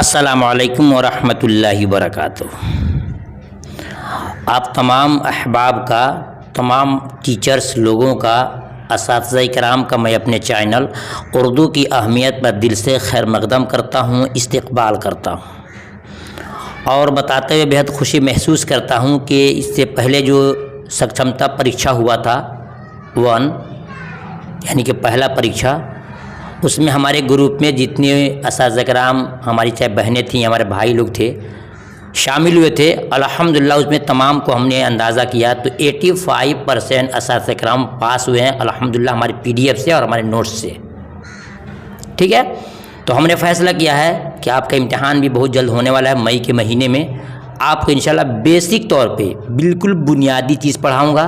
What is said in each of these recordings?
अस्सलामुअलैकुम वरहमतुल्लाहि वबरकातुहू। आप तमाम अहबाब का, तमाम टीचर्स लोगों का, असातिज़ा किराम का मैं अपने चैनल उर्दू की अहमियत पर दिल से खैर मक़दम करता हूँ, इस्तक़बाल करता हूँ और बताते हुए बेहद खुशी महसूस करता हूँ कि इससे पहले जो सक्षमता परीक्षा हुआ था 1 यानी कि पहला परीक्षा, उसमें हमारे ग्रुप में जितने असातिज़ा किराम, हमारी चाहे बहनें थीं, हमारे भाई लोग थे, शामिल हुए थे। अल्हम्दुलिल्लाह उसमें तमाम को हमने अंदाज़ा किया तो 85% असातिज़ा किराम पास हुए हैं अल्हम्दुलिल्लाह, हमारी PDF से और हमारे नोट्स से। ठीक है, तो हमने फ़ैसला किया है कि आपका इम्तिहान भी बहुत जल्द होने वाला है, मई के महीने में। आपको इंशाल्लाह बेसिक तौर पे बिल्कुल बुनियादी चीज़ पढ़ाऊंगा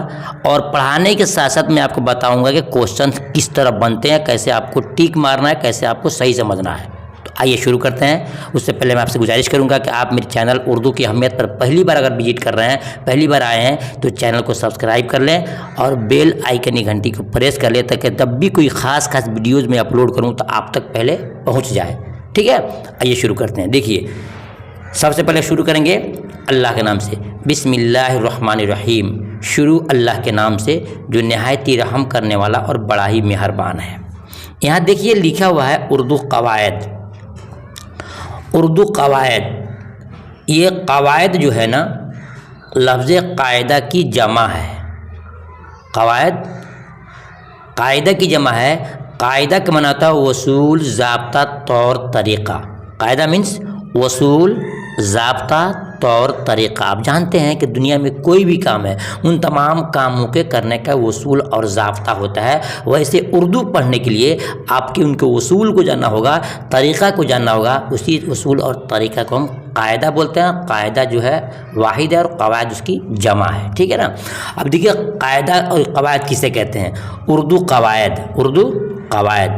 और पढ़ाने के साथ साथ मैं आपको बताऊंगा कि क्वेश्चन किस तरह बनते हैं, कैसे आपको टिक मारना है, कैसे आपको सही समझना है। तो आइए शुरू करते हैं। उससे पहले मैं आपसे गुजारिश करूंगा कि आप मेरे चैनल उर्दू की अहमियत पर पहली बार अगर विजिट कर रहे हैं, पहली बार आए हैं, तो चैनल को सब्सक्राइब कर लें और बेल आइकन की घंटी को प्रेस कर लें ताकि जब भी कोई ख़ास व्वीडियोज़ में अपलोड करूँ तो आप तक पहले पहुँच जाए। ठीक है, आइए शुरू करते हैं। देखिए, सबसे पहले शुरू करेंगे अल्लाह के नाम से, बिस्मिल्लाहिर्रहमानिर्रहीम। शुरू अल्लाह के नाम से जो नहायत ही रहम करने वाला और बड़ा ही मेहरबान है। यहाँ देखिए लिखा हुआ है उर्दू कवायद। उर्दू कवायद, ये कवायद जो है ना, लफ्ज़ कायदा की जमा है। कवायद कायदा की जमा है। कायदा का माना होता है वसूल, ज़ाब्ता, तौर तरीक़ा। कायदा मीन्स वसूल, ज़ाब्ता, तौर तरीक़ा। आप जानते हैं कि दुनिया में कोई भी काम है, उन तमाम कामों के करने का वसूल और ज़ाब्ता होता है। वैसे उर्दू पढ़ने के लिए आपके उनके वसूल को जानना होगा, तरीक़ा को जानना होगा। उसी वसूल और तरीक़ा को हम कायदा बोलते हैं। कायदा जो है वाहिद है और कवायद उसकी जमा है। ठीक है ना। अब देखिए कायदा और कवायद किसे कहते हैं। उर्दू कवायद, उर्दू कवायद,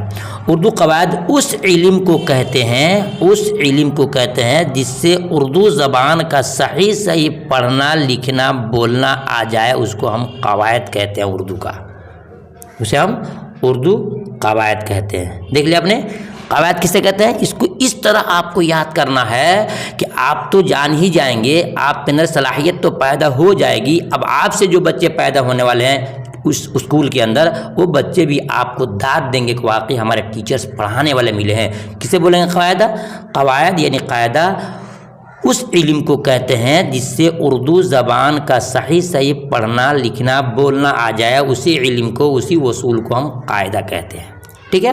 उर्दू कवायद उस इल्म को कहते हैं, उस इल्म को कहते हैं जिससे उर्दू ज़बान का सही सही पढ़ना, लिखना, बोलना आ जाए, उसको हम कवायद कहते हैं उर्दू का। उसे हम उर्दू कवायद कहते हैं। देख लिया आपने, कवायद किसे कहते हैं। इसको इस तरह आपको याद करना है कि आप तो जान ही जाएंगे, आप के अंदर सलाहियत तो पैदा हो जाएगी। अब आपसे जो बच्चे पैदा होने वाले हैं उस स्कूल के अंदर, वो बच्चे भी आपको दाद देंगे कि वाकई हमारे टीचर्स पढ़ाने वाले मिले हैं। किसे बोलेंगे कायदा। कवायद यानी कायदा उस इल्म को कहते हैं जिससे उर्दू ज़बान का सही सही पढ़ना, लिखना, बोलना आ जाए। उसी इल्म को, उसी वसूल को हम कायदा कहते हैं। ठीक है।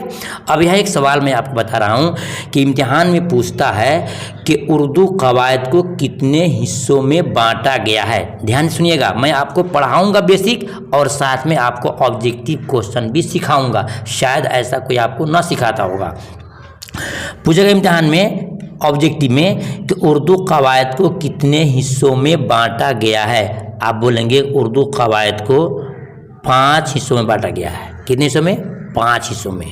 अब यहाँ एक सवाल मैं आपको बता रहा हूँ कि इम्तिहान में पूछता है कि उर्दू कवायद को कितने हिस्सों में बांटा गया है। ध्यान सुनिएगा, मैं आपको पढ़ाऊँगा बेसिक और साथ में आपको ऑब्जेक्टिव क्वेश्चन भी सिखाऊंगा। शायद ऐसा कोई आपको ना सिखाता होगा। पूछेगा इम्तिहान में ऑब्जेक्टिव में कि उर्दू कवायद को कितने हिस्सों में बांटा गया है। आप बोलेंगे उर्दू कवायद को 5 हिस्सों में बांटा गया है। कितने हिस्सों में। 5 हिस्सों में।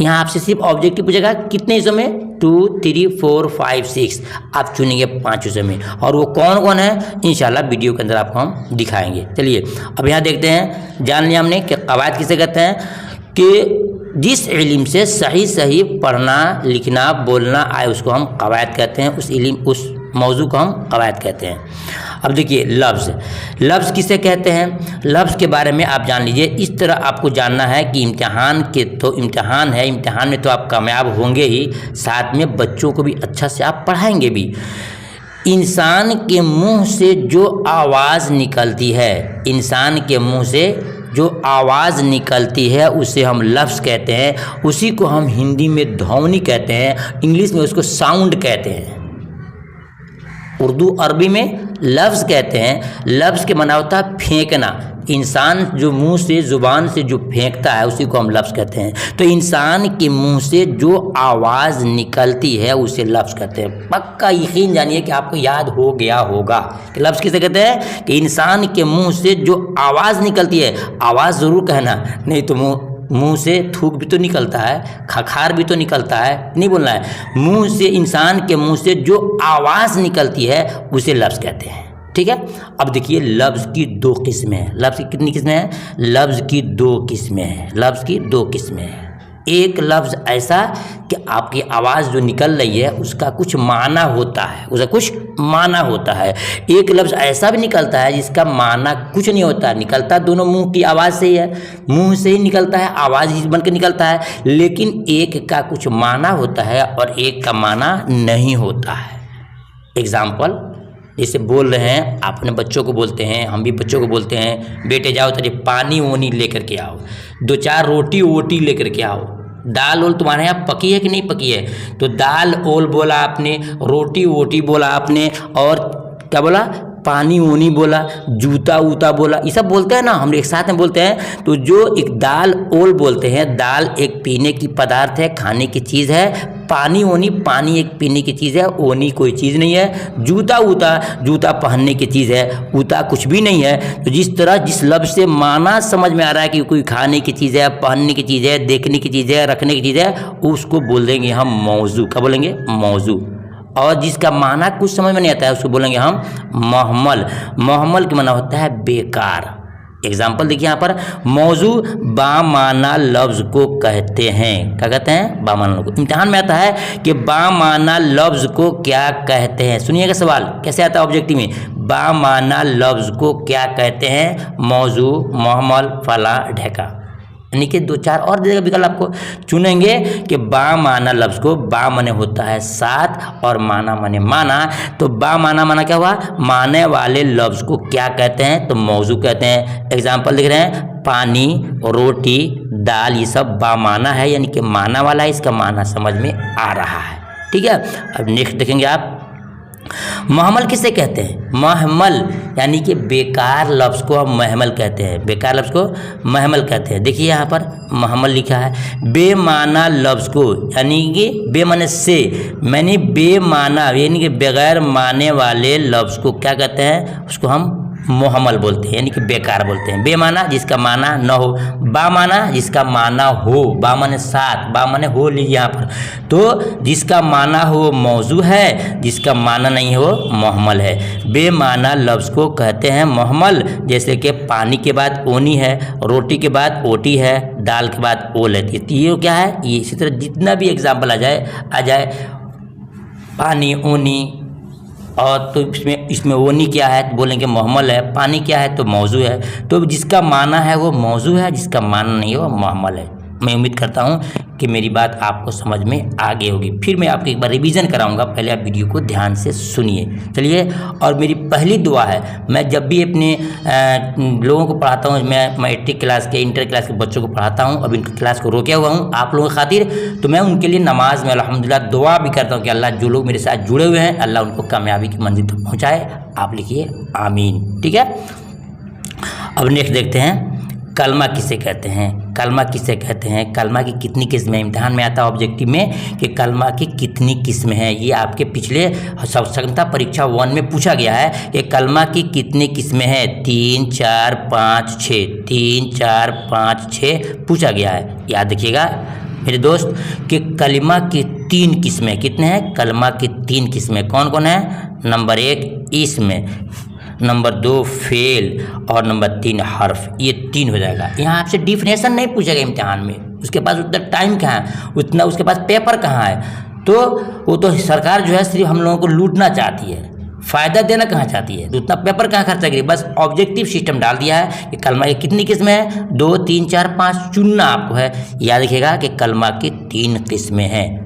यहाँ आपसे सिर्फ ऑब्जेक्टिव पूछेगा कितने हिस्सों में, 2, 3, 4, 5, 6। आप चुनेंगे 5 हिस्सों में और वो कौन कौन है इंशाल्लाह वीडियो के अंदर आपको हम दिखाएंगे। चलिए अब यहाँ देखते हैं, जान लिया हमने कि कवायद किसे कहते हैं कि जिस इल्म से सही सही पढ़ना, लिखना, बोलना आए उसको हम कवायद कहते हैं। उस इल्म, उस मौजू को हम कवायद कहते हैं। अब देखिए लफ्ज़, लफ्ज़ किसे कहते हैं। लफ्ज़ के बारे में आप जान लीजिए। इस तरह आपको जानना है कि इम्तिहान के तो इम्तिहान है, इम्तिहान में तो आप कामयाब होंगे ही, साथ में बच्चों को भी अच्छा से आप पढ़ाएंगे भी। इंसान के मुंह से जो आवाज़ निकलती है, इंसान के मुंह से जो आवाज़ निकलती है उसे हम लफ्ज़ कहते हैं। उसी को हम हिंदी में ध्वनि कहते हैं, इंग्लिश में उसको साउंड कहते हैं, उर्दू अरबी में लफ्ज़ कहते हैं। लफ्ज़ के माना होता है फेंकना। इंसान जो मुंह से, ज़ुबान से जो फेंकता है उसी को हम लफ्ज़ कहते हैं। तो इंसान के मुंह से जो आवाज़ निकलती है उसे लफ्ज़ कहते हैं। पक्का यकीन जानिए कि आपको याद हो गया होगा कि लफ्ज़ किसे कहते हैं कि इंसान के मुंह से जो आवाज़ निकलती है। आवाज़ ज़रूर कहना, नहीं तो मुंह से थूक भी तो निकलता है, खखार भी तो निकलता है, नहीं बोलना है। मुंह से, इंसान के मुंह से जो आवाज़ निकलती है उसे लफ्ज़ कहते हैं। ठीक है। अब देखिए लफ्ज़ की 2 किस्में हैं। लफ्ज़ की कितनी किस्में हैं। लफ्ज़ की 2 किस्में हैं। लफ्ज़ की 2 किस्में हैं। एक लफ्ज़ ऐसा कि आपकी आवाज़ जो निकल रही है उसका कुछ माना होता है, उसका कुछ माना होता है। एक लफ्ज़ ऐसा भी निकलता है जिसका माना कुछ नहीं होता, निकलता दोनों मुंह की आवाज़ से ही है, मुंह से ही निकलता है, आवाज़ ही बन के निकलता है, लेकिन एक का कुछ माना होता है और एक का माना नहीं होता है। एग्जाम्पल, जैसे बोल रहे हैं, आप अपने बच्चों को बोलते हैं, हम भी बच्चों को बोलते हैं, बेटे जाओ तेरे पानी वोनी लेकर के आओ, 2-4 रोटी वोटी लेकर के आओ। दाल ओल तुम्हारे यहाँ पकी है कि नहीं पकी है? तो दाल ओल बोला आपने, रोटी वोटी बोला आपने, और क्या बोला? पानी वोनी बोला, जूता ऊता बोला, ये सब बोलते हैं ना, हम एक साथ में बोलते हैं। तो जो एक दाल ओल बोलते हैं, दाल एक पीने की पदार्थ है, खाने की चीज़ है। पानी ओनी, पानी एक पीने की चीज़ है, ओनी कोई चीज़ नहीं है। जूता ऊता, जूता पहनने की चीज़ है, ऊता कुछ भी नहीं है। तो जिस तरह जिस लफ्ज़ से माना समझ में आ रहा है कि कोई खाने की चीज़ है, पहनने की चीज़ है, देखने की चीज़ है, रखने की चीज़ है, उसको बोल देंगे हम मौजू। क्या बोलेंगे? मौजू। और जिसका माना कुछ समझ में नहीं आता है उसको बोलेंगे हम महमल। महमल का माना होता है बेकार। एग्जाम्पल देखिए यहाँ पर, मौजू बामाना लफ्ज़ को कहते हैं। क्या कहते हैं? बामाना लफ्ज़ को। इम्तिहान में आता है कि बामाना लफ्ज़ को क्या कहते हैं। सुनिएगा सवाल कैसे आता है ऑब्जेक्टिव में, बामाना लफ्ज़ को क्या कहते हैं? मौजू, महमल, फला, ढेका। यानी कि 2-4 और जगह विकल्प आपको चुनेंगे कि बा माना लफ्ज़ को, बा माने होता है साथ और माना माने माना। तो बा माना क्या हुआ? माने वाले लफ्ज़ को क्या कहते हैं? तो मौजू कहते हैं। एग्जाम्पल लिख रहे हैं, पानी, रोटी, दाल, ये सब बा माना है, यानी कि माना वाला है, इसका माना समझ में आ रहा है। ठीक है, अब नेक्स्ट देखेंगे आप, महमल किसे कहते हैं? महमल यानी कि बेकार लफ्ज़ को हम महमल कहते हैं, बेकार लफ्ज़ को महमल कहते हैं। देखिए यहाँ पर महमल लिखा है, बेमाना लफ्ज़ को, यानी कि बेमाने से, मैंने बेमाना यानी कि बगैर माने वाले लफ्ज़ को क्या कहते हैं? उसको हम मोहमल बोलते हैं, यानी कि बेकार बोलते हैं। बेमाना जिसका माना न हो, बामाना जिसका माना हो, बा माने साथ, बा माने हो, लीजिए यहाँ पर। तो जिसका माना हो मौजू है, जिसका माना नहीं हो मोहमल है। बेमाना लफ्ज़ को कहते हैं मोहमल, जैसे कि पानी के बाद ओनी है, रोटी के बाद ओटी है, दाल के बाद ओल है। तो ये क्या है? ये इसी तरह जितना भी एग्जाम्पल आ जाए पानी, ओनी, और तो इसमें ओनी क्या है तो बोलेंगे मोहमल है, पानी क्या है तो मौजू है। तो जिसका माना है वो मौजू है, जिसका माना नहीं है वो मोहमल है। मैं उम्मीद करता हूँ कि मेरी बात आपको समझ में आ गई होगी। फिर मैं आपको एक बार रिवीजन कराऊंगा, पहले आप वीडियो को ध्यान से सुनिए। चलिए, और मेरी पहली दुआ है, मैं जब भी अपने लोगों को पढ़ाता हूँ, मैं मैट्रिक क्लास के, इंटर क्लास के बच्चों को पढ़ाता हूँ, अब इनकी क्लास को रोका हुआ हूँ आप लोगों की खातिर, तो मैं उनके लिए नमाज में अल्हम्दुलिल्लाह दुआ भी करता हूँ कि अल्लाह जो लोग मेरे साथ जुड़े हुए हैं, अल्लाह उनको कामयाबी की मंजिल तक पहुँचाए। आप लिखिए आमीन। ठीक है, अब नेक्स्ट देखते हैं, कलमा किसे कहते हैं? कलमा किसे कहते हैं? कलमा की कितनी किस्में? इम्तिहान में आता है ऑब्जेक्टिव में कि कलमा की कितनी किस्में हैं। ये आपके पिछले सक्षमता परीक्षा 1 में पूछा गया है कि कलमा की कितनी किस्में हैं। 3, 4, 5, 6, 3, 4, 5, 6 पूछा गया है। याद रखिएगा मेरे दोस्त कि कलमा की 3 किस्में। कितने हैं? कलमा की 3 किस्में कौन कौन है? नंबर 1 इसमें, नंबर 2 फेल, और नंबर 3 हर्फ। ये 3 हो जाएगा। यहाँ आपसे डिफिनेशन नहीं पूछेगा इम्तिहान में, उसके पास उतना टाइम कहाँ है, उतना उसके पास पेपर कहाँ है। तो वो तो सरकार जो है सिर्फ हम लोगों को लूटना चाहती है, फ़ायदा देना कहाँ चाहती है, तो उतना पेपर कहाँ खर्चा करिए। बस ऑब्जेक्टिव सिस्टम डाल दिया है कि कलमा की कितनी किस्में हैं, 2, 3, 4, 5 चुनना आपको है। याद रखिएगा कि कलमा की 3 किस्में हैं।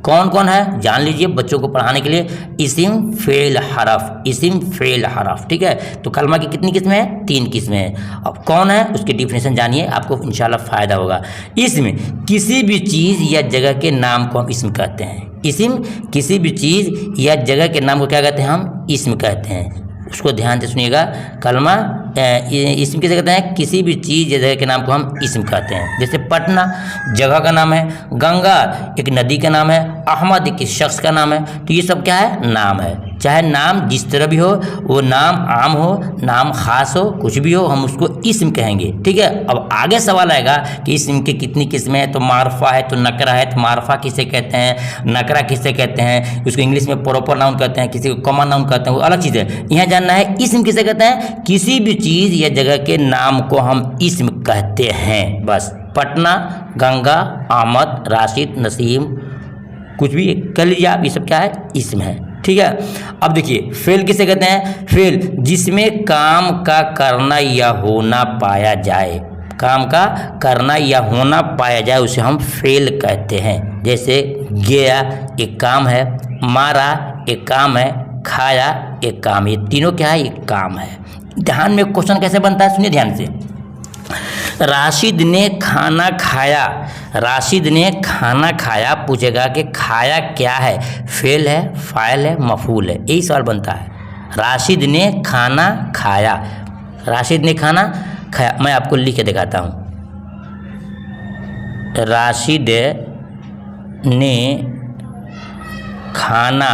कौन कौन है जान लीजिए बच्चों को पढ़ाने के लिए। इसिम, फेल, हरफ, इसिम, फेल, हरफ। ठीक है, तो कलमा की कितनी किस्में हैं? 3 किस्में हैं। अब कौन है उसके डिफिनेशन जानिए, आपको इंशाल्लाह फ़ायदा होगा। इसमें किसी भी चीज़ या जगह के नाम को हम इसम कहते हैं। इसिम किसी भी चीज़ या जगह के नाम को क्या कहते हैं? हम इसम कहते हैं। उसको ध्यान से सुनिएगा। कलमा इसम किसे कहते हैं? किसी भी चीज़ या जगह के नाम को हम इसम कहते हैं। जैसे पटना जगह का नाम है, गंगा एक नदी का नाम है, अहमद एक शख्स का नाम है। तो ये सब क्या है? नाम है। चाहे नाम जिस तरह भी हो, वो नाम आम हो, नाम खास हो, कुछ भी हो, हम उसको इसम कहेंगे। ठीक है, अब आगे सवाल आएगा कि इसम की कितनी किस्में हैं। तो मारफा है, तो नकरा है। तो मारफा किसे कहते हैं, नकरा किसे कहते हैं, उसको इंग्लिश में प्रॉपर नाउन कहते हैं, किसी को कॉमन नाउन कहते हैं, वो अलग चीज़ है। यहाँ जानना है इसम किसे कहते हैं? किसी भी चीज़ या जगह के नाम को हम इसम कहते हैं। बस पटना, गंगा, अहमद, राशिद, नसीम, कुछ भी कर लीजिए आप, ये सब क्या है, इसम है। ठीक है। अब देखिए फेल किसे कहते हैं? फेल जिसमें काम का करना या होना पाया जाए, काम का करना या होना पाया जाए उसे हम फेल कहते हैं। जैसे गया एक काम है, मारा एक काम है, खाया एक काम, ये तीनों क्या है, एक काम है। ध्यान में क्वेश्चन कैसे बनता है, सुनिए ध्यान से। राशिद ने खाना खाया, राशिद ने खाना खाया, पूछेगा कि खाया क्या है, फेल है, फाइल है, मफूल है, यही सवाल बनता है। राशिद ने खाना खाया, राशिद ने खाना खाया, मैं आपको लिख के दिखाता हूँ। राशिद ने खाना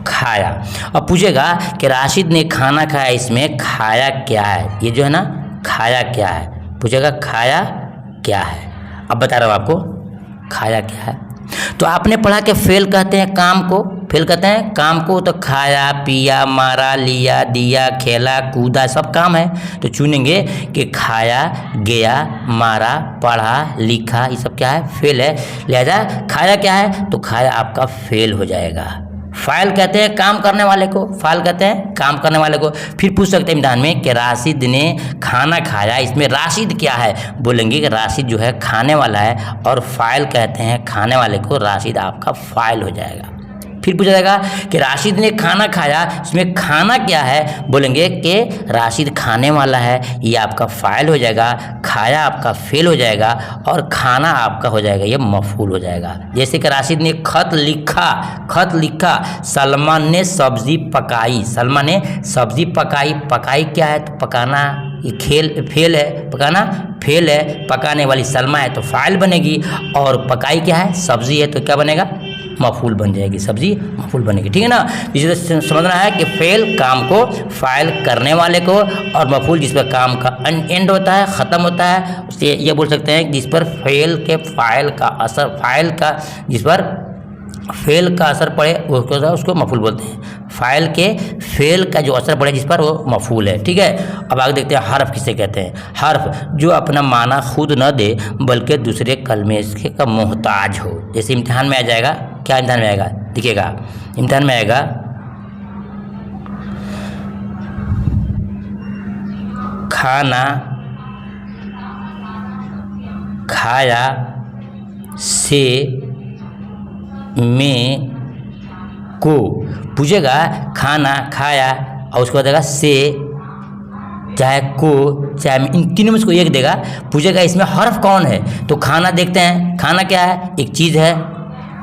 खाया, अब पूछेगा कि राशिद ने खाना खाया, इसमें खाया क्या है, ये जो है ना खाया क्या है, पूछेगा खाया क्या है। अब बता रहा हूँ आपको खाया क्या है। तो आपने पढ़ा कि फेल कहते हैं काम को, फेल कहते हैं काम को, तो खाया, पिया, मारा, लिया, दिया, खेला, कूदा, सब काम है। तो चुनेंगे कि खाया, गया, मारा, पढ़ा, लिखा, ये सब क्या है, फेल है। लिहाजा खाया क्या है, तो खाया आपका फेल हो जाएगा। फाइल कहते हैं काम करने वाले को, फाइल कहते हैं काम करने वाले को। फिर पूछ सकते हैं इम्तिहान में कि राशिद ने खाना खाया, इसमें राशिद क्या है, बोलेंगे कि राशिद जो है खाने वाला है, और फाइल कहते हैं खाने वाले को, राशिद आपका फाइल हो जाएगा। फिर पूछा जाएगा कि राशिद ने खाना खाया, इसमें खाना क्या है, बोलेंगे कि राशिद खाने वाला है, ये आपका फाइल हो जाएगा, खाया आपका फेल हो जाएगा, और खाना आपका हो जाएगा, ये मफूल हो जाएगा। जैसे कि राशिद ने खत लिखा, खत लिखा, सलमा ने सब्जी पकाई, सलमा ने सब्जी पकाई, पकाई क्या है, तो पकाना, ये खेल फेल है, पकाना फेल है, पकाने वाली सलमा है तो फाइल बनेगी, और पकाई क्या है, सब्जी है, तो क्या बनेगा, मफूल बन जाएगी, सब्जी मफूल बनेगी। ठीक है ना। इसी तरह समझना है कि फेल काम को, फाइल करने वाले को, और मफूल जिस पर काम का एंड होता है, ख़त्म होता है, उससे ये बोल सकते हैं जिस पर फेल के फाइल का असर, फाइल का जिस पर फेल का असर पड़े उसको मफूल बोलते हैं। फाइल के फेल का जो असर पड़े जिस पर, वो मफूल है। ठीक है। अब आगे देखते हैं हर्फ किसे कहते हैं। हर्फ जो अपना माना खुद न दे बल्कि दूसरे कलमे इसके का मोहताज हो। जैसे इम्तिहान में आ जाएगा, क्या इम्तिहान में आएगा, दिखेगा इम्तिहान में आएगा, खाना खाया से में को, पूछेगा खाना खाया और उसके बाद देगा से, चाहे को, चाहे इन तीनों में से कोई एक देगा। पूछेगा इसमें हर्फ कौन है, तो खाना देखते हैं, खाना क्या है, एक चीज़ है,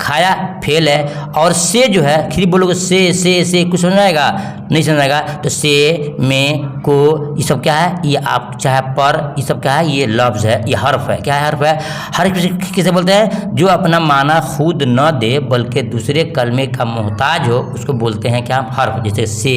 खाया फेल है, और से जो है खिरी बोलोगे से कुछ समझ आएगा, नहीं समझ आएगा, तो से, में, को, ये सब क्या है, ये आप चाहे पर, ये सब क्या है, ये लफ्ज़ है, ये हर्फ है। क्या है, हर्फ है। हर्फ किसे बोलते हैं, जो अपना माना खुद न दे बल्कि दूसरे कलमे का मोहताज हो, उसको बोलते हैं क्या, हर्फ। जैसे से,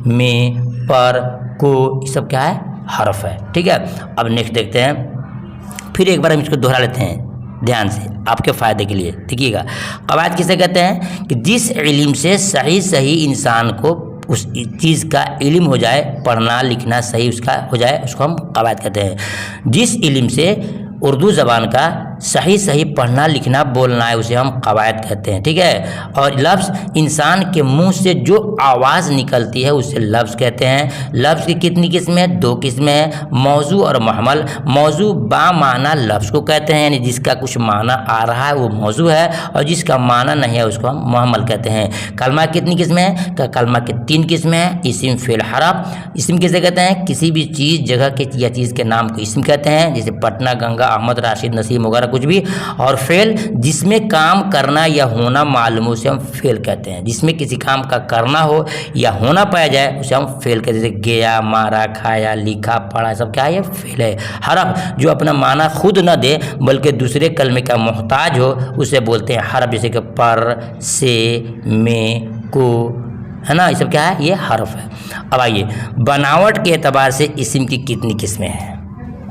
में, पर, को, ये सब क्या है, हर्फ है। ठीक है। अब नेक्स्ट देखते हैं, फिर एक बार हम इसको दोहरा लेते हैं ध्यान से, आपके फ़ायदे के लिए। देखिएगा कवायद किसे कहते हैं, कि जिस इल्म से सही सही इंसान को उस चीज़ का इल्म हो जाए, पढ़ना लिखना सही उसका हो जाए, उसको हम कवायद कहते हैं। जिस इल्म से उर्दू ज़बान का सही सही पढ़ना लिखना बोलना है, उसे हम कवायद कहते हैं। ठीक है। और लफ्ज़ इंसान के मुंह से जो आवाज़ निकलती है उसे लफ्ज़ कहते हैं। लफ्ज़ की कितनी किस्में हैं, दो किस्में हैं, मौजू और मुहम्मल। मौजू बामाना लफ्ज़ को कहते हैं, यानी जिसका कुछ माना आ रहा है वो मौजू है, और जिसका माना नहीं है उसको हम मुहम्मल कहते हैं। कलमा कितनी किस्में हैं, तो कलमा की तीन किस्में हैं, इस्म फ़िल हरफ। इस्म किसे कहते हैं, किसी भी चीज़ जगह के या चीज़ के नाम को इस्म कहते हैं, जैसे पटना, गंगा, अहमद, राशिद, नसीम वगैरह कुछ भी। और फेल जिसमें काम करना या होना मालूम हो उसे हम फेल कहते हैं। जिसमें किसी काम का करना हो या होना पाया जाए उसे हम फेल कहते हैं। जैसे गया, मारा, खाया, लिखा, पढ़ा, सब क्या है, ये फेल है। हरफ जो अपना माना खुद न दे बल्कि दूसरे कलमे का मोहताज हो उसे बोलते हैं हरफ। जैसे कि पर, से, में, को, है ना, ये सब क्या है, ये हरफ है। अब आइए बनावट के एतबार से इस्म की कितनी किस्में हैं।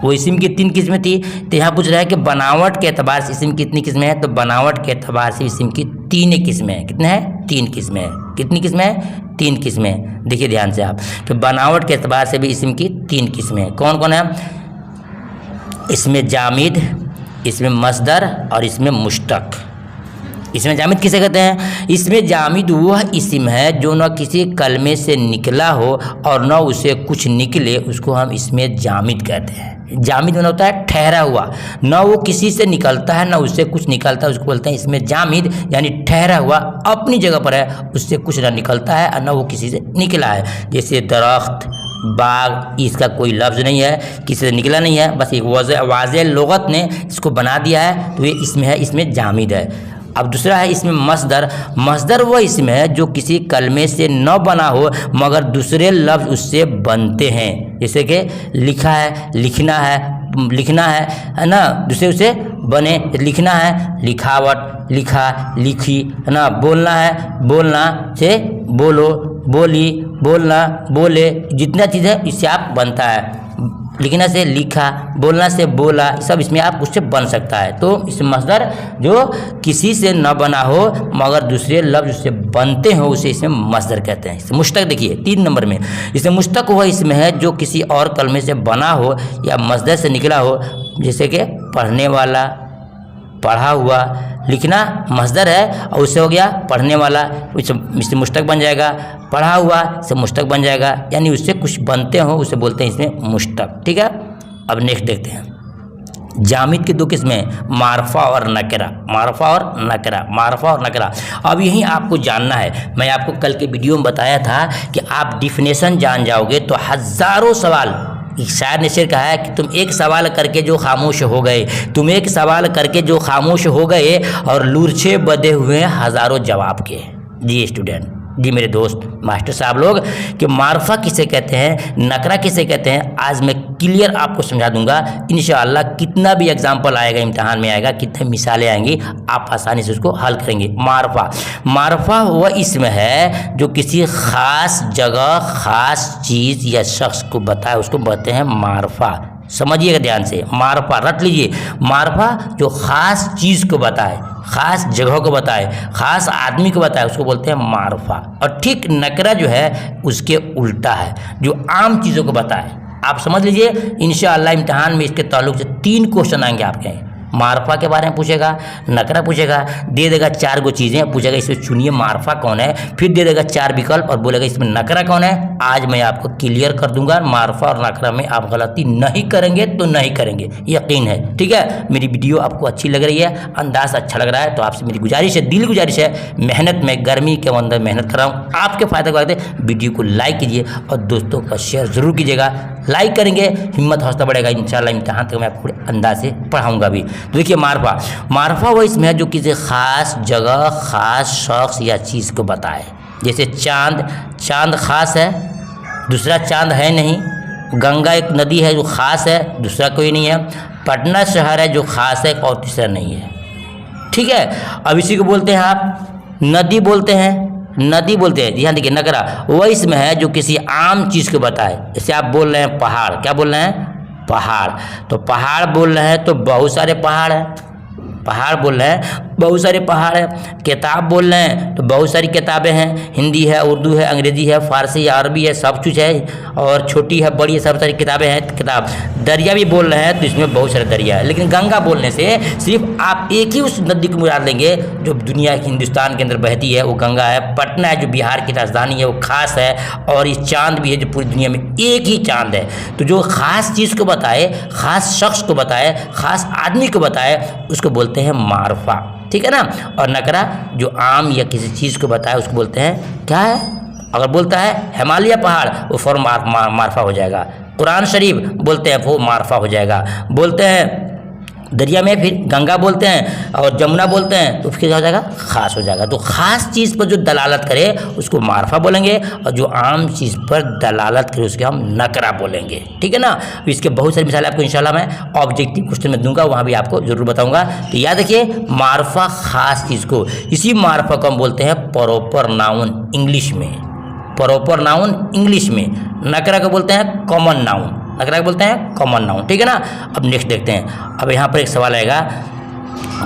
वो इस्म की तीन किस्में थी, तो यहाँ पूछ रहा है कि बनावट के एतबार से इस्म कितनी किस्में हैं, तो बनावट के एतबार से इस्म की तीन किस्में हैं। कितने हैं, तीन किस्में हैं। कितनी किस्में हैं, तीन किस्में। देखिए ध्यान से आप, तो बनावट के एतबार से भी इस्म की तीन किस्में हैं। कौन कौन है, इसमें जामिद, इसमें मस्दर और इसमें मुश्तक। इसमें जामिद किसे कहते हैं? इसमें जामिद वह इस्म है जो न किसी कलमे से निकला हो और न उसे कुछ निकले, उसको हम इसमें जामिद कहते हैं। जामिद होता है ठहरा हुआ, न वो किसी से निकलता है न उससे कुछ निकलता है, उसको बोलते हैं इसमें जामिद, यानी ठहरा हुआ अपनी जगह पर है, उससे कुछ ना निकलता है और न वो किसी से निकला है। जैसे दरख्त, बाग, इसका कोई लफ्ज़ नहीं है, किसी से निकला नहीं है, बस एक वाज़े लुगत ने इसको बना दिया है, तो ये इसमें है, इसमें जामिद है। अब दूसरा है इसमें मस्दर। मस्दर वह इसमें है जो किसी कलमे से न बना हो मगर दूसरे लफ्ज़ उससे बनते हैं। जैसे कि लिखा है, लिखना है ना, दूसरे उससे बने। लिखना है, लिखावट, लिखा, लिखी, है ना। बोलना है, बोलना से बोलो, बोली, बोलना, बोले, जितना चीज़ है इससे आप बनता है। लिखना से लिखा, बोलना से बोला, सब इसमें आप उससे बन सकता है। तो इस मस्दर जो किसी से न बना हो मगर दूसरे लफ्ज़ उससे बनते हो, उसे इसमें मस्दर कहते हैं। इसे मुश्तक देखिए 3 नंबर में, इसे मुश्तक वह इसमें है जो किसी और कलमे से बना हो या मस्दर से निकला हो। जैसे कि पढ़ने वाला, पढ़ा हुआ। लिखना मस्दर है और उससे हो गया पढ़ने वाला, इससे मुश्तक बन जाएगा। पढ़ा हुआ से मुश्तक बन जाएगा, यानी उससे कुछ बनते हो उसे बोलते हैं इसमें मुश्तक। ठीक है, अब नेक्स्ट देखते हैं। जामिद की 2 किस्में, मारफा और नकरा। मारफा और नकरा, मारफा और नकरा। अब यही आपको जानना है। मैं आपको कल के वीडियो में बताया था कि आप डिफिनेशन जान जाओगे तो हज़ारों सवाल, एक शायर ने शेर कहा है कि तुम एक सवाल करके जो खामोश हो गए, तुम एक सवाल करके जो खामोश हो गए और लूरछे बदे हुए हज़ारों जवाब के। जी स्टूडेंट, जी मेरे दोस्त, मास्टर साहब लोग, कि मारफा किसे कहते हैं, नकरा किसे कहते हैं, आज मैं क्लियर आपको समझा दूंगा इंशाअल्लाह। कितना भी एग्जाम्पल आएगा, इम्तिहान में आएगा, कितने मिसालें आएंगी, आप आसानी से उसको हल करेंगे। मारफा, मारफा वह इसम है जो किसी ख़ास जगह, ख़ास चीज़ या शख्स को बताए, उसको कहते हैं मारफा। समझिएगा ध्यान से, मारफा रट लीजिए। मारफा जो ख़ास चीज़ को बताए, ख़ास जगह को बताए, ख़ास आदमी को बताए, उसको बोलते हैं मारफा। और ठीक नकरा जो है उसके उल्टा है, जो आम चीज़ों को बताए। आप समझ लीजिए इंशाअल्लाह इम्तिहान में इसके ताल्लुक से 3 क्वेश्चन आएंगे आपके। मारफा के बारे में पूछेगा, नकरा पूछेगा, दे देगा 4 गो चीज़ें, पूछेगा इसमें चुनिए मारफा कौन है, फिर दे देगा 4 विकल्प और बोलेगा इसमें नकरा कौन है। आज मैं आपको क्लियर कर दूंगा, मारफा और नकरा में आप गलती नहीं करेंगे तो नहीं करेंगे, यकीन है। ठीक है, मेरी वीडियो आपको अच्छी लग रही है, अंदाज अच्छा लग रहा है, तो आपसे मेरी गुजारिश है, दिल गुजारिश है, मेहनत में गर्मी के अंदर मेहनत कर रहा हूँ, आपके फ़ायदे के वास्ते वीडियो को लाइक कीजिए और दोस्तों का शेयर ज़रूर कीजिएगा। लाइक करेंगे, हिम्मत हौसला बढ़ेगा, इंशाल्लाह इम्तिहान तक मैं आपको अंदाज से पढ़ाऊँगा भी। तो देखिए मारफा, मारफा वो इसमें है जो किसी ख़ास जगह, ख़ास शख्स या चीज़ को बताए। जैसे चांद, चांद ख़ास है, दूसरा चांद है नहीं। गंगा एक नदी है जो ख़ास है, दूसरा कोई नहीं है। पटना शहर है जो ख़ास है और तीसरा नहीं है। ठीक है, अब इसी को बोलते हैं आप नदी बोलते हैं, नदी बोलते हैं। यहाँ देखिए नकरा वह इसमें है जो किसी आम चीज़ को बताए। जैसे आप बोल रहे हैं पहाड़, क्या बोल रहे हैं, पहाड़। तो पहाड़ बोल रहे हैं तो बहुत सारे पहाड़ हैं, पहाड़ बोल रहे हैं बहुत सारे पहाड़ हैं। किताब बोल रहे हैं तो बहुत सारी किताबें हैं, हिंदी है, उर्दू है, अंग्रेजी है, फारसी है, अरबी है, सब कुछ है, और छोटी है, बड़ी है, सब सारी किताबें हैं। किताब दरिया भी बोल रहे हैं तो इसमें बहुत सारे दरिया है। लेकिन गंगा बोलने से सिर्फ आप एक ही उस नदी को मुराद लेंगे जो दुनिया के हिंदुस्तान के अंदर बहती है, वो गंगा है। पटना है जो बिहार की राजधानी है, वो खास है। और इस चांद भी है जो पूरी दुनिया में एक ही चांद है। तो जो ख़ास चीज़ को बताए, ख़ास शख्स को बताए, ख़ास आदमी को बताए, उसको बोलते हैं मारफा। ठीक है ना। और नकरा जो आम या किसी चीज़ को बताए उसको बोलते हैं क्या है। अगर बोलता है हिमालय पहाड़, वो फौरन मारफा हो जाएगा। कुरान शरीफ बोलते हैं वो मारफा हो जाएगा। बोलते हैं दरिया में फिर गंगा बोलते हैं और जमुना बोलते हैं तो फिर क्या हो जाएगा, खास हो जाएगा। तो ख़ास चीज़ पर जो दलालत करे उसको मारफा बोलेंगे, और जो आम चीज़ पर दलालत करे उसके हम नकरा बोलेंगे। ठीक है ना। इसके बहुत सारी मिसालें आपको इंशाल्लाह मैं ऑब्जेक्टिव क्वेश्चन में दूंगा, वहाँ भी आपको जरूर बताऊंगा। तो याद रखिए मारफा ख़ास चीज़ को, इसी मारफा को हम बोलते हैं प्रॉपर नाउन इंग्लिश में, प्रॉपर नाउन इंग्लिश में। नकरा को बोलते हैं कॉमन नाउन, नकरा को बोलते हैं कॉमन नाउन। ठीक है ना। अब नेक्स्ट देखते हैं। अब यहाँ पर एक सवाल आएगा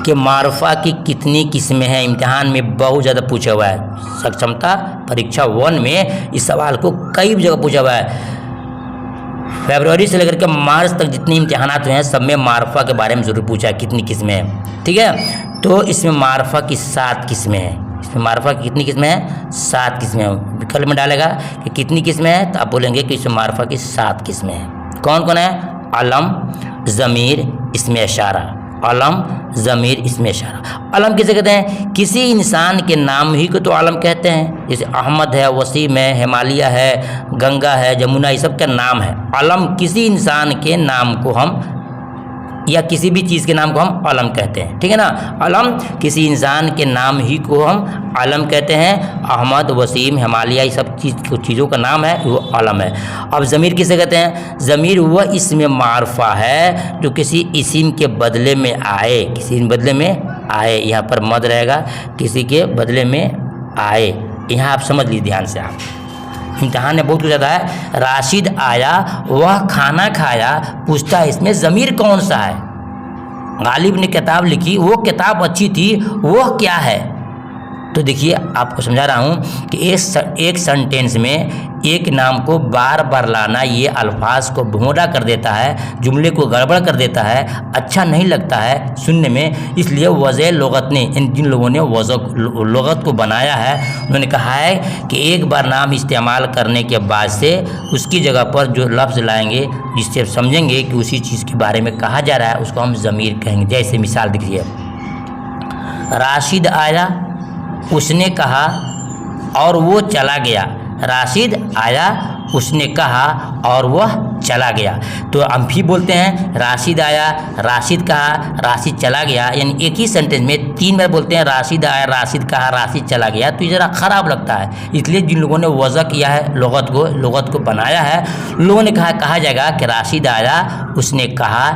कि मारफा की कितनी किस्में हैं। इम्तिहान में बहुत ज़्यादा पूछा हुआ है। सक्षमता परीक्षा 1 में इस सवाल को कई जगह पूछा हुआ है। फरवरी से लेकर के मार्च तक जितनी इम्तिहानात हुए हैं सब में मारफा के बारे में ज़रूर पूछा है कितनी किस्में हैं। ठीक है, तो इसमें मारफा की 7 किस्में हैं। इसमें मारफा की कितनी किस्में हैं? 7 किस्में हैं। विकल्प में डालेगा कि कितनी किस्में हैं, तो आप बोलेंगे कि इसमें मारफा की 7 किस्में हैं। कौन कौन है? अलम, ज़मीर, इस्मे इशारा। अलम, ज़मीर, इस्मे इशारा। अलम किसे कहते हैं? किसी इंसान के नाम ही को तो अलम कहते हैं। जैसे अहमद है, वसीम है, हिमालय है, गंगा है, जमुना, ये सब का नाम है। अलम किसी इंसान के नाम को हम या किसी भी चीज़ के नाम को हम अलम कहते हैं। ठीक है ना, अलम किसी इंसान के नाम ही को हम अलम कहते हैं। अहमद, वसीम, हिमालय, ये सब चीज़ों का नाम है वो अलम है। अब ज़मीर किसे कहते हैं? ज़मीर वह इसमें मारफा है जो किसी इस्म के बदले में आए, किसी बदले में आए। यहाँ पर मद रहेगा, किसी के बदले में आए। यहाँ आप समझ लीजिए ध्यान से। आप इम्तहान में बहुत कुछ आता है। राशिद आया, वह खाना खाया, पूछता है इसमें ज़मीर कौन सा है? गालिब ने किताब लिखी, वो किताब अच्छी थी, वह क्या है? तो देखिए आपको समझा रहा हूँ कि एक सेंटेंस में एक नाम को बार बार लाना ये अल्फाज को भोंडा कर देता है, जुमले को गड़बड़ कर देता है, अच्छा नहीं लगता है सुनने में। इसलिए वज़े लुग़त ने, जिन लोगों ने लुग़त को बनाया है, उन्होंने कहा है कि एक बार नाम इस्तेमाल करने के बाद से उसकी जगह पर जो लफ्ज़ लाएंगे जिससे समझेंगे कि उसी चीज़ के बारे में कहा जा रहा है उसको हम ज़मीर कहेंगे। जैसे मिसाल देखिए, राशिद आया, उसने कहा और वो चला गया। राशिद आया, उसने कहा और वह चला गया। तो हम भी बोलते हैं राशिद आया, राशिद कहा, राशिद चला गया, यानी एक ही सेंटेंस में 3 बार बोलते हैं राशिद आया, राशिद कहा, राशिद चला गया। तो ये ज़रा ख़राब लगता है। इसलिए जिन लोगों ने वज़ा किया है, लुग़त को बनाया है, लोगों ने कहा जाएगा कि राशिद आया, उसने कहा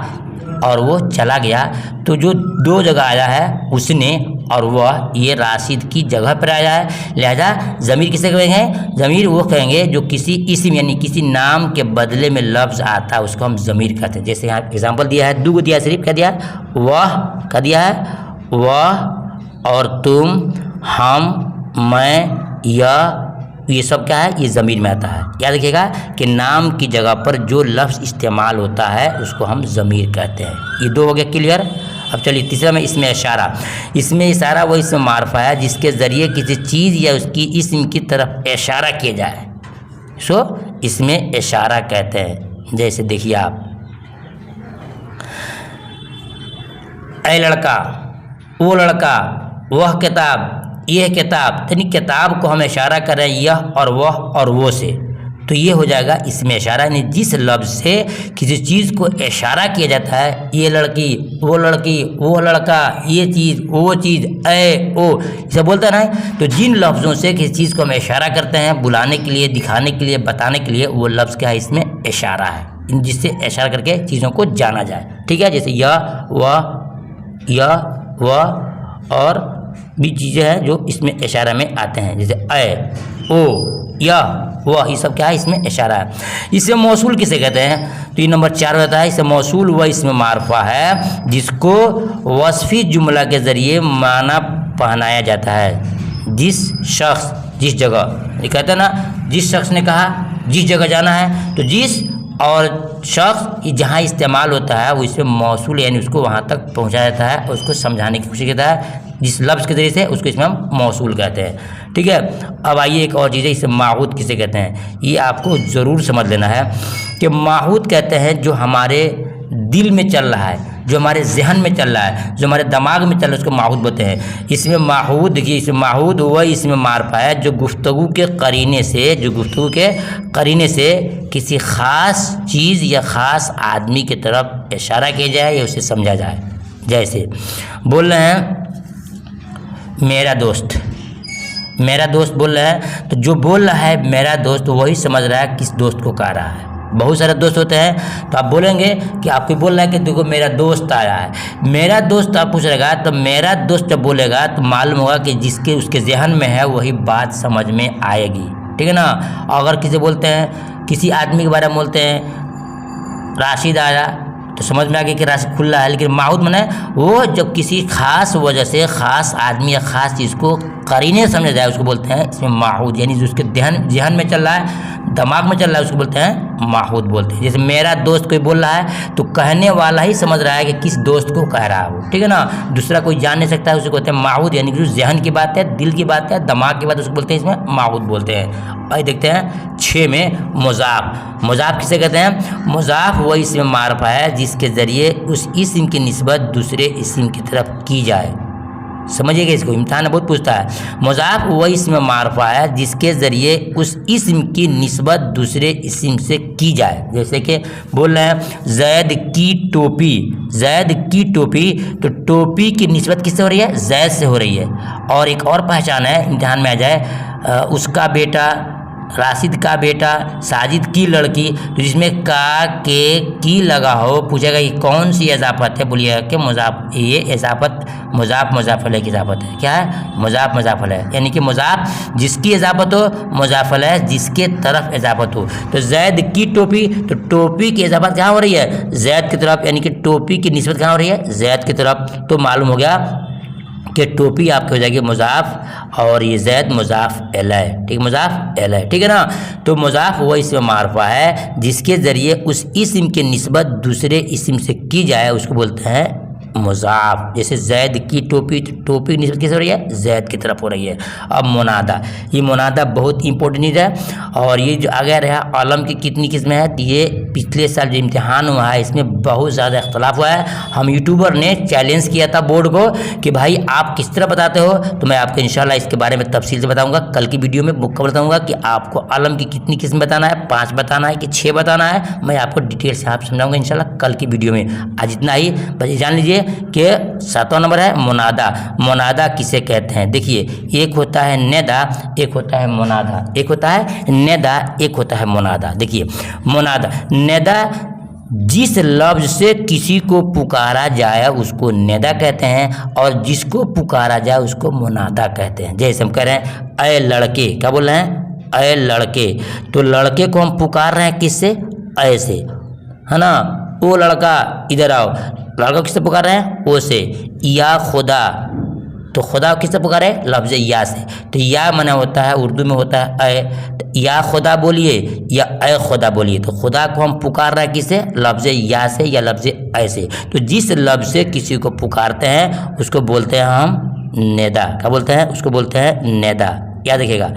और वो चला गया। तो जो 2 जगह आया है उसने और वह, ये राशिद की जगह पर आया है। लिहाजा ज़मीर किसे कहेंगे? ज़मीर वो कहेंगे जो किसी इस्म यानी किसी नाम के बदले में लफ्ज़ आता है उसको हम ज़मीर कहते हैं। जैसे यहाँ एग्जांपल दिया है, 2 दिया, सिर्फ क्या दिया? वह का दिया है, वह और तुम, हम, मैं, यह, ये सब क्या है? ये ज़मीर में आता है। याद रखिएगा कि नाम की जगह पर जो लफ्ज़ इस्तेमाल होता है उसको हम ज़मीर कहते हैं। ये 2 हो गया क्लियर। अब चलिए तीसरा में इसमें इशारा। इसमें इशारा वो इसमें मारफा है जिसके ज़रिए किसी चीज़ या उसकी इस्म की तरफ इशारा किया जाए, सो इसमें इशारा कहते हैं। जैसे देखिए आप, ऐ लड़का, वो लड़का, वह किताब, यह किताब, यानी किताब को हम इशारा करें यह और वह और वो से, तो ये हो जाएगा इसमें इशारा। यानी जिस लफ्ज़ से किसी चीज़ को इशारा किया जाता है, ये लड़की, वो लड़की, वो लड़का, ये चीज़, वो चीज़, ए ओ, इसे बोलते हैं ना। तो जिन लफ्ज़ों से किसी चीज़ को हम इशारा करते हैं बुलाने के लिए, दिखाने के लिए, बताने के लिए, वो लफ्ज़ क्या है? इसमें इशारा है, जिससे इशारा करके चीज़ों को जाना जाए। ठीक है, जैसे यह, वह और भी चीज़ें हैं जो इसमें इशारा में आते हैं। जैसे ए, ओ, या, वह, ये सब क्या है? इसमें इशारा है। इसे मौसूल किसे कहते हैं? तो ये नंबर 4 रहता है। इसे मौसूल वह इसमें मारफा है जिसको वस्फी जुमला के ज़रिए माना पहनाया जाता है। जिस शख्स, जिस जगह, ये कहते हैं ना, जिस शख्स ने कहा जिस जगह जाना है, तो जिस और शख्स जहाँ इस्तेमाल होता है वो इसमें मौसूल यानी उसको वहाँ तक पहुँचाया जाता है और उसको समझाने की कोशिश करता है जिस लफ्ज़ के ज़रिए से, उसको इसमें हम मौसूल कहते हैं। ठीक है, अब आइए एक और चीज़ है, इसे माहूद किसे कहते हैं? ये आपको ज़रूर समझ लेना है कि माहूद कहते हैं जो हमारे दिल में चल रहा है, जो हमारे जहन में चल रहा है, जो हमारे दिमाग में चल रहा है, उसको माहूद बोलते हैं। इसमें माहूद, देखिए इसमें माहूद वह इसमें मारफा है जो गुफ्तगू के करीने से किसी ख़ास चीज़ या ख़ास आदमी की तरफ इशारा किया जाए या उसे समझा जाए। जैसे बोल रहे हैं मेरा दोस्त बोल रहा है, तो जो बोल रहा है मेरा दोस्त वही समझ रहा है किस दोस्त को कह रहा है। बहुत सारे दोस्त होते हैं, तो आप बोलेंगे कि आपको बोल रहा है कि देखो मेरा दोस्त आया है, मेरा दोस्त आप पूछ रहेगा, तो मेरा दोस्त जब बोलेगा तो मालूम होगा कि जिसके उसके जहन में है वही बात समझ में आएगी। ठीक है ना। अगर किसी बोलते हैं, किसी आदमी के बारे में बोलते हैं राशिद आया, तो समझ में आ गया कि राशि खुल्ला है। लेकिन माहूद माने वो जब किसी खास वजह से खास आदमी या खास चीज़ को करीने समझा जाए उसको बोलते हैं इसमें माहूद, यानी जो उसके जहन में चल रहा है, दिमाग में चल रहा है, उसको बोलते हैं माहूद बोलते हैं। जैसे मेरा दोस्त कोई बोल रहा है तो कहने वाला ही समझ रहा है कि किस दोस्त को कह रहा है वो, ठीक है ना, दूसरा कोई जान नहीं सकता है, उसको बोलते हैं माहूद, यानी कि जो जहन की बात है, दिल की बात है, दिमाग की बात, उसको बोलते हैं इसमें माहूद बोलते हैं। और देखते हैं 6 में मुज़ाफ। मुज़ाफ किसे कहते हैं? मुज़ाफ वही इसमें मारफा है जिसके ज़रिए उस इस्म की निस्बत दूसरे इस्म की तरफ की जाए। समझिएगा, इसको इम्तिहान बहुत पूछता है। मुज़ाफ वही इसमें मारफा है जिसके ज़रिए उस इस्म की निस्बत दूसरे इस्म से की जाए। जैसे कि बोल रहे हैं जैद की टोपी, जैद की टोपी, तो टोपी की निस्बत किससे हो रही है? जैद से हो रही है। और एक और पहचान है, इम्तिहान में आ जाए, उसका बेटा, राशिद का बेटा, साजिद की लड़की, तो जिसमें का के की लगा हो, पूछेगा ये कौन सी इजाफत है? बोलिएगा कि मुज़ाफ, ये इजाफत मुज़ाफ मुज़ाफ़ की इजाफत है। क्या है? मुज़ाफ मुज़ाफ़ है, यानी कि मुज़ाफ जिसकी इजाफत हो, मुज़ाफ़ है जिसके तरफ इजाफत हो। तो जैद की टोपी, तो टोपी की इजाफत कहाँ हो रही है? जैद की तरफ, यानी कि टोपी की निस्बत कहाँ हो रही है? जैद की तरफ। तो मालूम हो गया कि टोपी आपकी हो जाएगी मुज़ाफ और ये जैद मुज़ाफ इलैह, ठीक, मुज़ाफ इलैह, ठीक है ना। तो मुज़ाफ वो इसमें मारफा है जिसके ज़रिए उस इस्म की निस्बत दूसरे इस्म से की जाए, उसको बोलते हैं मुज़ाफ। जैसे जैद की टोपी, तो टोपी की निस्बत किस हो रही है? जैद की तरफ हो रही है। अब मुनादा, ये मुनादा बहुत इंपॉर्टेंट चीज़ है। और ये जो आगे रहा आलम की कितनी किस्में हैं, तो ये पिछले साल जो इम्तिहान हुआ है इसमें बहुत ज़्यादा इख्तलाफ हुआ है। हम यूट्यूबर ने चैलेंज किया था बोर्ड को कि भाई आप किस तरह बताते हो, तो मैं आपको इंशाल्लाह इसके बारे में तफसील से बताऊँगा। कल की वीडियो में मुकम्मल बताऊँगा कि आपको आलम की कितनी किस्म बताना है, 5 बताना है कि 6 बताना है, मैं आपको डिटेल से आप समझाऊँगा इंशाल्लाह कल की वीडियो में। आज इतना ही, बस ये जान लीजिए कि 7वां नंबर है मुनादा। मुनादा किसे कहते हैं? देखिए, एक होता है नेदा, एक होता है मुनादा, एक होता है नेदा, एक होता है मुनादा। देखिए मुनादा, नेदा जिस लफ्ज से किसी को पुकारा जाए उसको नेदा कहते हैं, और जिसको पुकारा जाए उसको मुनादा कहते हैं। जैसे हम कह रहे हैं अय लड़के, क्या बोल रहे हैं? अय लड़के, तो लड़के को हम पुकार रहे हैं किससे? अय से, है ना। ओ लड़का इधर आओ, लड़का किससे पुकार रहे हैं? ओ से। या खुदा, तो खुदा किससे पुकारे? लफ्ज़ या से। तो या माने होता है उर्दू में होता है अय, तो या खुदा बोलिए या अय खुदा बोलिए, तो खुदा को हम पुकार रहे हैं किससे? लफ्ज़ या से या लफ्ज़ अय से। तो जिस लफ्ज़ से किसी को पुकारते हैं उसको बोलते हैं हम नेदा। क्या बोलते हैं? उसको बोलते हैं नेदा। याद रखिएगा,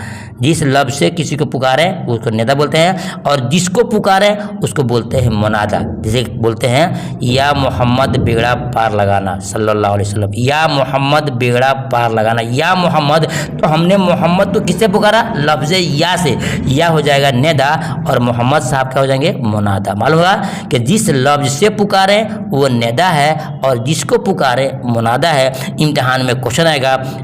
जिस लफ्ज़ से किसी को पुकारें उसको नेदा बोलते हैं, और जिसको पुकारें उसको बोलते हैं मुनादा। जैसे बोलते हैं या मोहम्मद बेड़ा पार लगाना, सल्लल्लाहु अलैहि वसल्लम, या मोहम्मद बेड़ा पार लगाना, या मोहम्मद, तो हमने मोहम्मद को किससे पुकारा? लफ्ज़ या से। या हो जाएगा नेदा और मोहम्मद साहब क्या हो जाएंगे? मुनादा। मालूम होगा कि जिस लफ्ज़ से पुकारें वो नेदा है और जिसको पुकारें मुनादा है। इम्तिहान में क्वेश्चन आएगा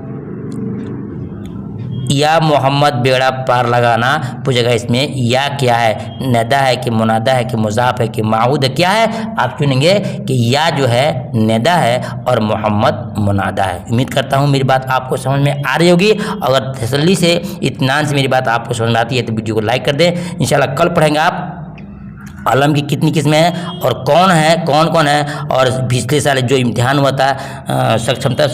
या मोहम्मद बेड़ा पार लगाना, पूछेगा इसमें या क्या है? नेदा है कि मुनादा है कि मुज़ाफ है कि माऊद है, क्या है? आप चुनेंगे कि या जो है नेदा है और मोहम्मद मुनादा है। उम्मीद करता हूँ मेरी बात आपको समझ में आ रही होगी। अगर तसल्ली से, इत्मीनान से मेरी बात आपको समझ में आती है तो वीडियो को लाइक कर दें। इंशाल्लाह कल पढ़ेंगे आप आलम की कितनी किस्में हैं और कौन है, कौन कौन है, और पिछले साल जो इम्तिहान हुआ था सक्षमता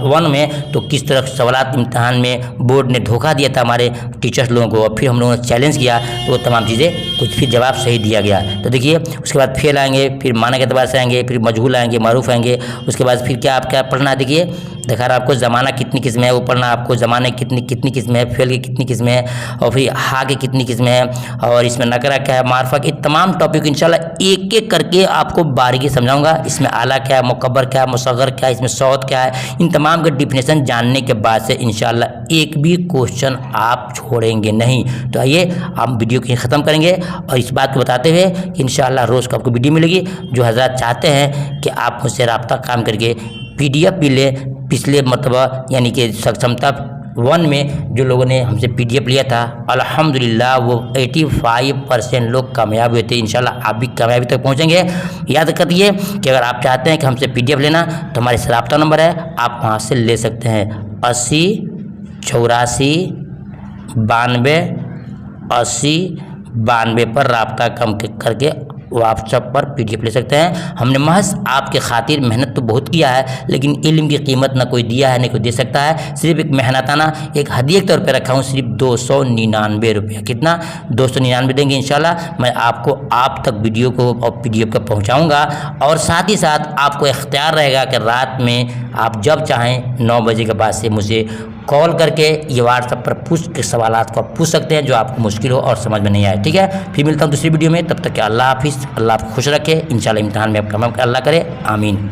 1 में, तो किस तरह सवालात इम्तिहान में बोर्ड ने धोखा दिया था हमारे टीचर्स लोगों को, और फिर हम लोगों ने चैलेंज किया तो वो तमाम चीज़ें कुछ फिर जवाब सही दिया गया। तो देखिए उसके बाद फेल आएंगे, फिर माना के एतबार से आएंगे, फिर मजहूल आएंगे, मारूफ आएंगे, उसके बाद फिर क्या आप क्या पढ़ना है? देखिए देखा रहा आपको ज़माना कितनी किस्में है, वो पढ़ना आपको ज़माने कितनी किस्में है, फेल की कितनी किस्में है, और फिर हा की कितनी किस्में है, और इसमें नकरा क्या है, मारफा के तमाम टॉपिक इंशाल्लाह एक एक करके आपको बारीकी समझाऊंगा। इसमें आला क्या है, मुकब्बर क्या है, मुसग्गर क्या है, इसमें सौत क्या है, इन तमाम के डिफिनेशन जानने के बाद से इंशाल्लाह एक भी क्वेश्चन आप छोड़ेंगे नहीं। तो आइए हम वीडियो को ख़त्म करेंगे और इस बात को बताते हुए कि इंशाल्लाह रोज़ को आपको वीडियो मिलेगी। जो हज़रात चाहते हैं कि आप मुझसे रब्ता काम करके PDF भी लें, पिछले मरतबा यानी कि सक्षमता 1 में जो लोगों ने हमसे PDF लिया था अल्हम्दुलिल्लाह वो 85% लोग कामयाब हुए थे। इंशाल्लाह आप भी कामयाबी तक पहुंचेंगे। याद रखिए कि अगर आप चाहते हैं कि हमसे PDF लेना तो हमारे से रब्ता नंबर है, आप वहां से ले सकते हैं 80 84 92 80 92 पर रब्ता कम करके व्हाट्सएप पर PDF ले सकते हैं। हमने महज आपके खातिर मेहनत तो बहुत किया है, लेकिन इल्म की कीमत ना कोई दिया है ना कोई दे सकता है। सिर्फ एक मेहनताना एक हदिया के तौर पर रखा हूँ, सिर्फ 299 रुपया। कितना? 299 देंगे इंशाल्लाह। मैं आपको आप तक वीडियो को और PDF को पहुँचाऊँगा, और साथ ही साथ आपको इख्तियार रहेगा कि रात में आप जब चाहें 9 बजे के बाद से मुझे कॉल करके ये व्हाट्सएप पर पूछ के सवालात को आप पूछ सकते हैं जो आपको मुश्किल हो और समझ में नहीं आए। ठीक है, फिर मिलता हूँ दूसरी वीडियो में। तब तक के अल्लाह हाफिज़। अल्लाह आपको खुश रखे। इंशाल्लाह इम्तिहान में आप कामयाब अल्लाह करे। आमीन।